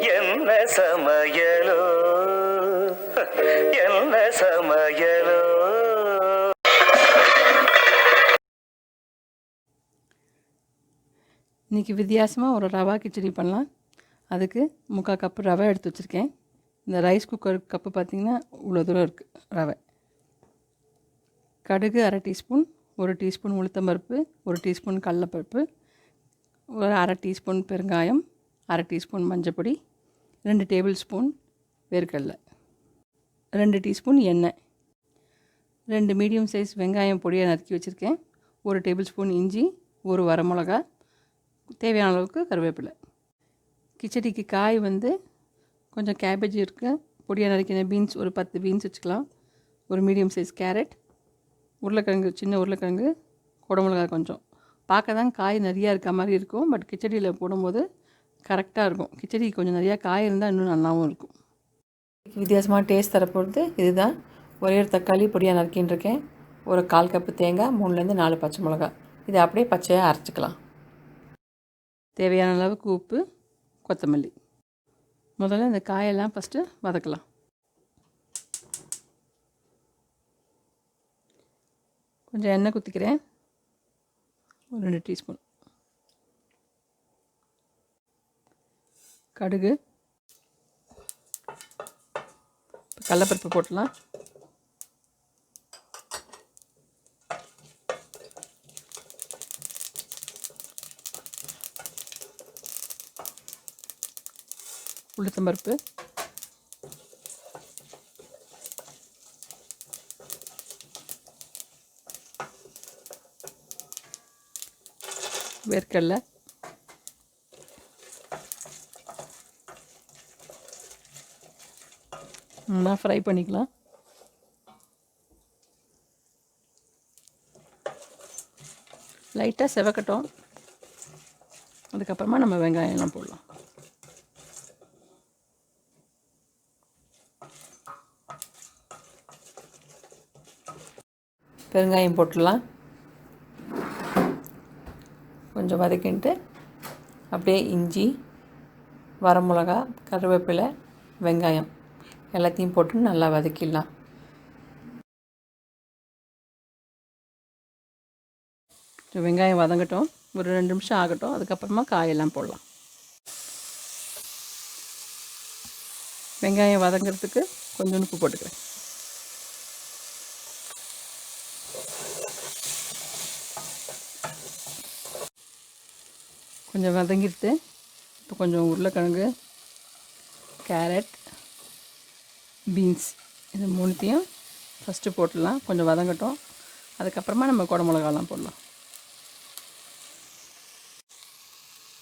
என்ன சமையலோ என்ன சமையலோ. இன்றைக்கி வித்தியாசமாக ஒரு ரவா கிச்சடி பண்ணலாம். அதுக்கு 3/4 கப்பு ரவை எடுத்து வச்சுருக்கேன். இந்த ரைஸ் குக்கர் கப்பு பார்த்திங்கன்னா இவ்வளோ தூரம் இருக்குது ரவை. கடுகு 1/2 டீஸ்பூன், 1 டீஸ்பூன் உளுத்தம்பருப்பு, 1 டீஸ்பூன் கடலைப்பருப்பு, ஒரு 1/2 டீஸ்பூன் பெருங்காயம், 1/2 டீஸ்பூன் மஞ்சப்பொடி, 2 டேபிள் ஸ்பூன் வேர்க்கடலை, 2 டீஸ்பூன் எண்ணெய், 2 மீடியம் சைஸ் வெங்காயம் பொடியாக நறுக்கி வச்சுருக்கேன், 1 டேபிள் ஸ்பூன் இஞ்சி, 1 வரமிளகா, தேவையான அளவுக்கு கருவேப்பிலை. கிச்சடிக்கு காய் கொஞ்சம் கேபேஜ் இருக்குது, பொடியாக நறுக்கின பீன்ஸ் ஒரு 10 பீன்ஸ் வச்சுக்கலாம், ஒரு மீடியம் சைஸ் கேரட், உருளைக்கிழங்கு சின்ன உருளைக்கிழங்கு, குடமிளகா கொஞ்சம். பார்க்க தான் காய் நிறையா இருக்க மாதிரி இருக்கும், பட் கிச்சடியில் போடும்போது கரெக்டாக இருக்கும். கிச்சடி கொஞ்சம் நிறையா காய் இருந்தால் இன்னும் நல்லாவும் இருக்கும். வித்தியாசமாக டேஸ்ட் தரப்போகிறது இதுதான். ஒரே ஒரு தக்காளி பொடியாக நறுக்கின்னு இருக்கேன், ஒரு 1/4 கப்பு தேங்காய், 3லேருந்து 4 பச்சை மிளகா. இதை அப்படியே பச்சையாக அரைச்சிக்கலாம். தேவையான அளவுக்கு உப்பு, கொத்தமல்லி. முதல்ல இந்த காயெல்லாம் ஃபஸ்ட்டு வதக்கலாம். கொஞ்சம் எண்ணெய் ஊற்றிக்கிறேன், ஒரு 2 டீஸ்பூன். கடுகு, கடலைப்பருப்பு போட்டலாம். உளுத்தம்பருப்பு, வேர்க்கடலை, நல்லா ஃப்ரை பண்ணிக்கலாம். லைட்டாக செவக்கட்டும், அதுக்கப்புறமா நம்ம வெங்காயம்லாம் போடலாம். பெருங்காயம் போட்டுடலாம். கொஞ்சம் வதக்கிட்டு அப்படியே இஞ்சி, வரமிளகா, கருவேப்பிலை, வெங்காயம் எல்லாத்தையும் போட்டு நல்லா வதக்கிடலாம். வெங்காயம் வதங்கட்டும், ஒரு 2 நிமிஷம் ஆகட்டும், அதுக்கப்புறமா காயெல்லாம் போடலாம். வெங்காயம் வதங்கிறதுக்கு கொஞ்சம் உப்பு போட்டுக்கிறேன். கொஞ்சம் வதங்கிட்டு இப்போ கொஞ்சம் உருளைக்கிழங்கு, கேரட், பீன்ஸ் இது 3த்தையும் ஃபஸ்ட்டு போட்டுடலாம். கொஞ்சம் வதங்கட்டும், அதுக்கப்புறமா நம்ம குடமிளகாலாம் போடலாம்.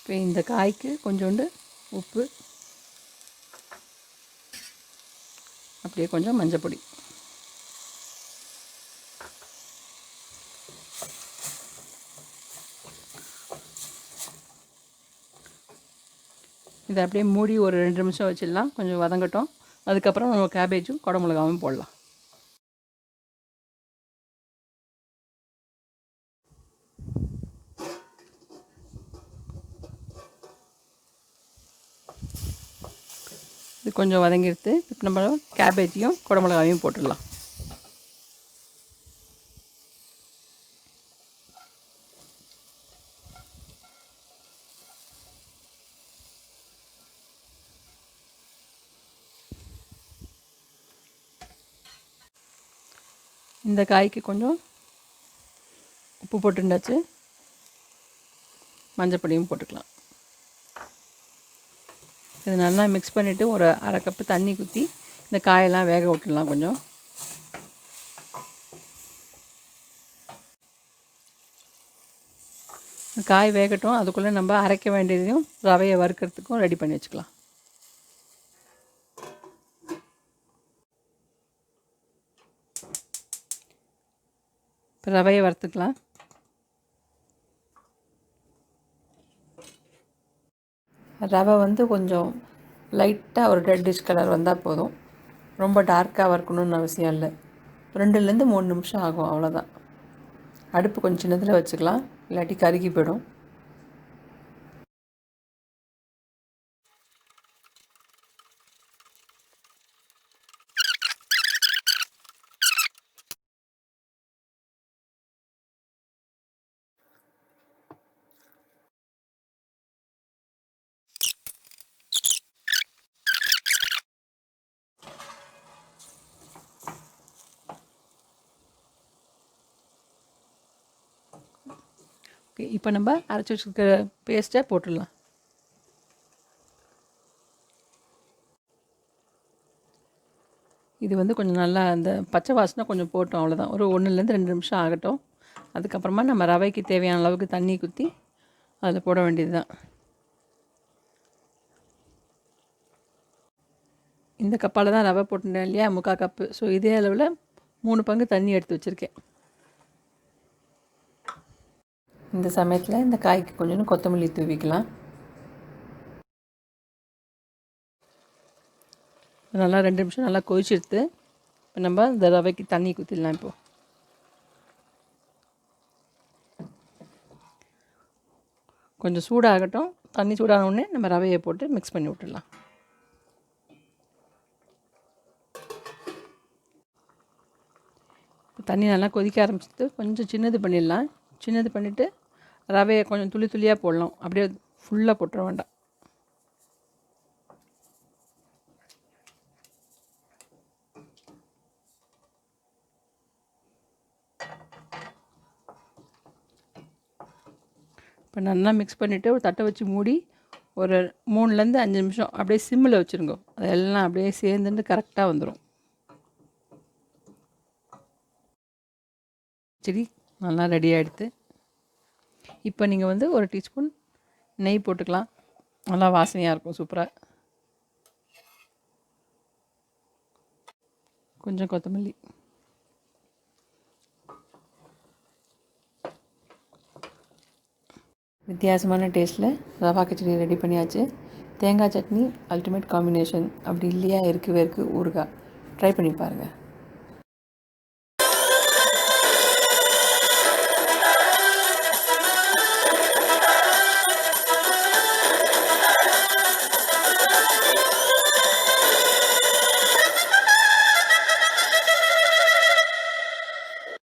இப்போ இந்த காய்க்கு கொஞ்சோண்டு உப்பு, அப்படியே கொஞ்சம் மஞ்சப்பொடி, இதை அப்படியே மூடி ஒரு 2 நிமிஷம் வச்சிடலாம். கொஞ்சம் வதங்கட்டும், அதுக்கப்புறம் நம்ம கேபேஜும் குடமிளகாவும் போடலாம். இது கொஞ்சம் வதங்கிடுத்து. இப்போ நம்ம கேபேஜையும் குடமிளகாவையும் போட்டுடலாம். இந்த காய்க்கு கொஞ்சம் உப்பு போட்டுண்டாச்சு, மஞ்சப்பொடியும் போட்டுக்கலாம். இது நல்லா மிக்ஸ் பண்ணிவிட்டு ஒரு 1/2 கப்பு தண்ணி ஊற்றி இந்த காயெல்லாம் வேக விட்டுடலாம். கொஞ்சம் காய் வேகட்டும், அதுக்குள்ளே நம்ம அரைக்க வேண்டியதையும் ரவையை வறுக்கிறதுக்கும் ரெடி பண்ணி வச்சுக்கலாம். இப்போ ரவையை வறுத்துக்கலாம். ரவை கொஞ்சம் லைட்டாக ஒரு ரெட்டிஷ் கலர் வந்தால் போதும், ரொம்ப டார்க்காக வறுக்கணுன்னு அவசியம் இல்லை. 2லேருந்து 3 நிமிஷம் ஆகும், அவ்வளோதான். அடுப்பு கொஞ்சம் சின்னதில் வச்சுக்கலாம், இல்லாட்டி கருகி போயிடும். ஓகே, இப்போ நம்ம அரைச்சி வச்சுருக்கிற பேஸ்ட்டை போட்டுடலாம். இது வந்து கொஞ்சம் நல்லா அந்த பச்சை வாசனை கொஞ்சம் போட்டோம், அவ்வளோதான். ஒரு 1லேருந்து 2 நிமிஷம் ஆகட்டும். அதுக்கப்புறமா நம்ம ரவைக்கு தேவையான அளவுக்கு தண்ணி ஊற்றி அதில் போட வேண்டியது தான். இந்த கப்பால் தான் ரவை போட்டுட்டேன் இல்லையா, 3/4 கப்பு. ஸோ இதே அளவில் 3 பங்கு தண்ணி எடுத்து வச்சுருக்கேன். இந்த சமயத்தில் இந்த காய்க்கு கொஞ்சம் கொத்தமல்லி தூவிக்கலாம். நல்லா 2 நிமிஷம் நல்லா கொதிச்செடுத்து இப்போ நம்ம இந்த ரவைக்கு தண்ணி ஊற்றிடலாம். இப்போது கொஞ்சம் சூடாகட்டும். தண்ணி சூடான உடனே நம்ம ரவையை போட்டு மிக்ஸ் பண்ணி விட்டுடலாம். தண்ணி நல்லா கொதிக்க ஆரம்பிச்சிட்டு கொஞ்சம் சின்னது பண்ணிடலாம். சின்னது பண்ணிவிட்டு ரவையை கொஞ்சம் துளி துளியாக போடலாம். அப்படியே ஃபுல்லாக போட்டுற வேண்டாம். இப்போ நல்லா மிக்ஸ் பண்ணிவிட்டு ஒரு தட்டை வச்சு மூடி ஒரு 3லேருந்து 5 நிமிஷம் அப்படியே சிம்மில் வச்சுருங்க. அதெல்லாம் அப்படியே சேர்ந்துட்டு கரெக்டாக வந்துடும். கிச்சடி நல்லா ரெடி ஆகிடுது. இப்போ நீங்கள் வந்து ஒரு டீஸ்பூன் நெய் போட்டுக்கலாம். நல்லா வாசனையாக இருக்கும், சூப்பராக. கொஞ்சம் கொத்தமல்லி, வித்தியாசமான டேஸ்ட்டில் ரவா கிச்சடி ரெடி பண்ணியாச்சு. தேங்காய் சட்னி அல்டிமேட் காம்பினேஷன். அப்படி இல்லையா, இருக்கவே இருக்குது ஊறுகாய். ட்ரை பண்ணி பாருங்கள்.